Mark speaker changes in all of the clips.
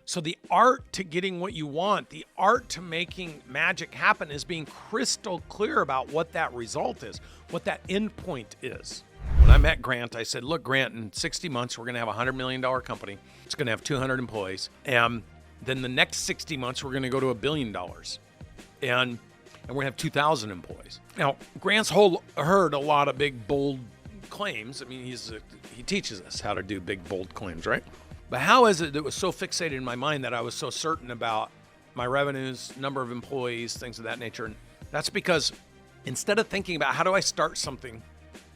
Speaker 1: So the art to getting what you want, the art to making magic happen is being crystal clear about what that result is, what that end point is. When I met Grant, I said, look, Grant, in 60 months, we're going to have a $100 million company. It's going to have 200 employees. And then the next 60 months, we're going to go to $1 billion. And we're going to have 2,000 employees. Now, Grant's heard a lot of big, bold claims. I mean, he teaches us how to do big, bold claims, right? But how is it that it was so fixated in my mind that I was so certain about my revenues, number of employees, things of that nature? And that's because instead of thinking about how do I start something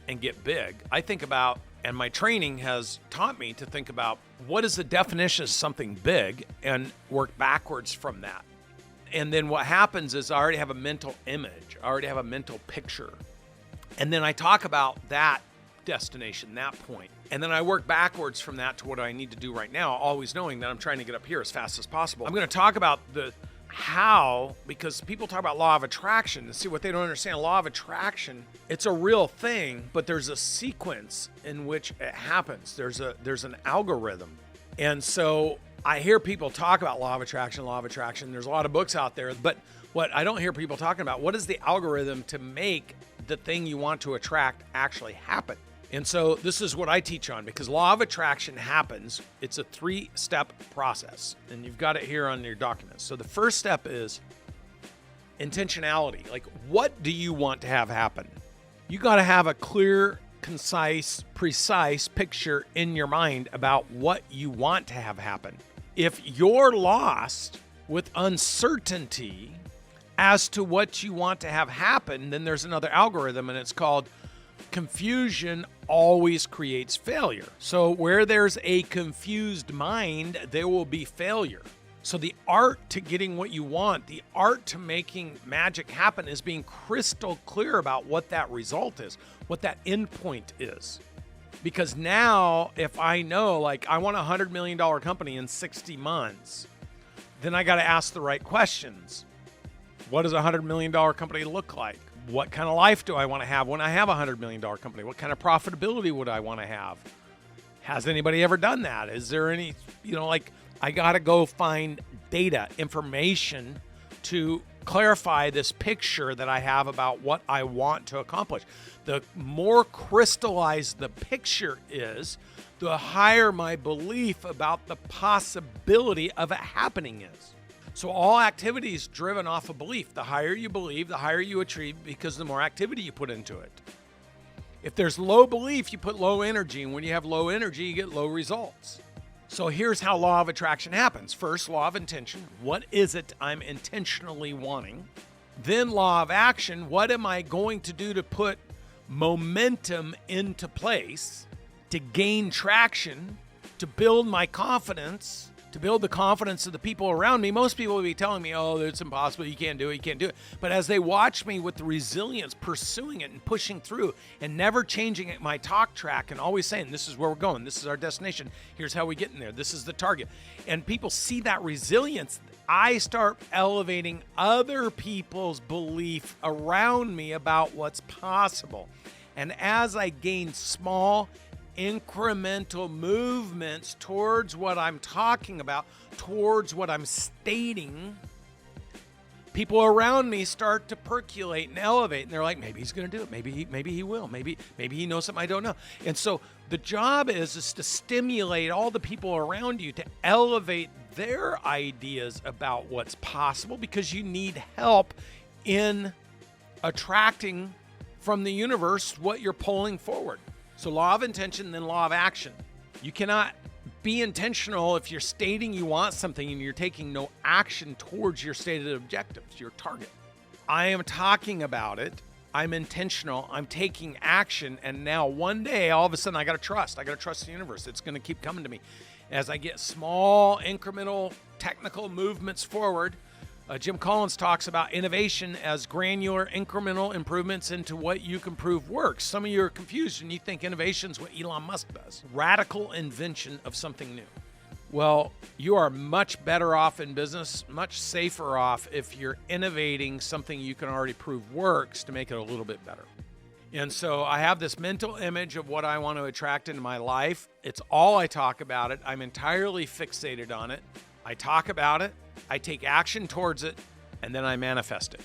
Speaker 1: and get big, I think about, and my training has taught me to think about what is the definition of something big and work backwards from that. And then what happens is I already have a mental image. I already have a mental picture. And then I talk about that destination, that point. And then I work backwards from that to what I need to do right now, always knowing that I'm trying to get up here as fast as possible. I'm going to talk about the how, because people talk about law of attraction and see what they don't understand. Law of attraction, it's a real thing, but there's a sequence in which it happens. There's an algorithm. And so I hear people talk about law of attraction. There's a lot of books out there, but what I don't hear people talking about, what is the algorithm to make the thing you want to attract actually happen? And so this is what I teach on, because law of attraction happens. It's a 3-step process, and you've got it here on your documents. So the first step is intentionality. Like, what do you want to have happen? You got to have a clear, concise, precise picture in your mind about what you want to have happen. If you're lost with uncertainty as to what you want to have happen, then there's another algorithm, and it's called confusion always creates failure. So where there's a confused mind, there will be failure. So the art to getting what you want, the art to making magic happen is being crystal clear about what that result is, what that end point is. Because now if I know, like, I want a $100 million company in 60 months, then I got to ask the right questions. What does a $100 million company look like? What kind of life do I want to have when I have a $100 million company? What kind of profitability would I want to have? Has anybody ever done that? Is there any, I got to go find data, information to clarify this picture that I have about what I want to accomplish. The more crystallized the picture is, the higher my belief about the possibility of it happening is. So all activity is driven off of belief. The higher you believe, the higher you achieve, because the more activity you put into it. If there's low belief, you put low energy. And when you have low energy, you get low results. So here's how law of attraction happens. First, law of intention. What is it I'm intentionally wanting? Then law of action. What am I going to do to put momentum into place to gain traction, to build my confidence, to build the confidence of the people around me? Most people will be telling me, oh, it's impossible, you can't do it. But as they watch me with the resilience, pursuing it and pushing through and never changing my talk track and always saying, this is where we're going, this is our destination, here's how we get in there, this is the target. And people see that resilience, I start elevating other people's belief around me about what's possible. And as I gain small incremental movements towards what I'm talking about, towards what I'm stating, people around me start to percolate and elevate, and they're like, maybe he's going to do it. Maybe he will. Maybe he knows something I don't know. And so the job is to stimulate all the people around you to elevate their ideas about what's possible, because you need help in attracting from the universe what you're pulling forward. So law of intention, then law of action. You cannot be intentional if you're stating you want something and you're taking no action towards your stated objectives, your target. I am talking about it. I'm intentional. I'm taking action. And now one day, all of a sudden, I got to trust. I got to trust the universe. It's going to keep coming to me. As I get small, incremental, technical movements forward, Jim Collins talks about innovation as granular, incremental improvements into what you can prove works. Some of you are confused and you think innovation is what Elon Musk does. Radical invention of something new. Well, you are much better off in business, much safer off if you're innovating something you can already prove works to make it a little bit better. And so I have this mental image of what I want to attract into my life. It's all I talk about it. I'm entirely fixated on it. I talk about it, I take action towards it, and then I manifest it.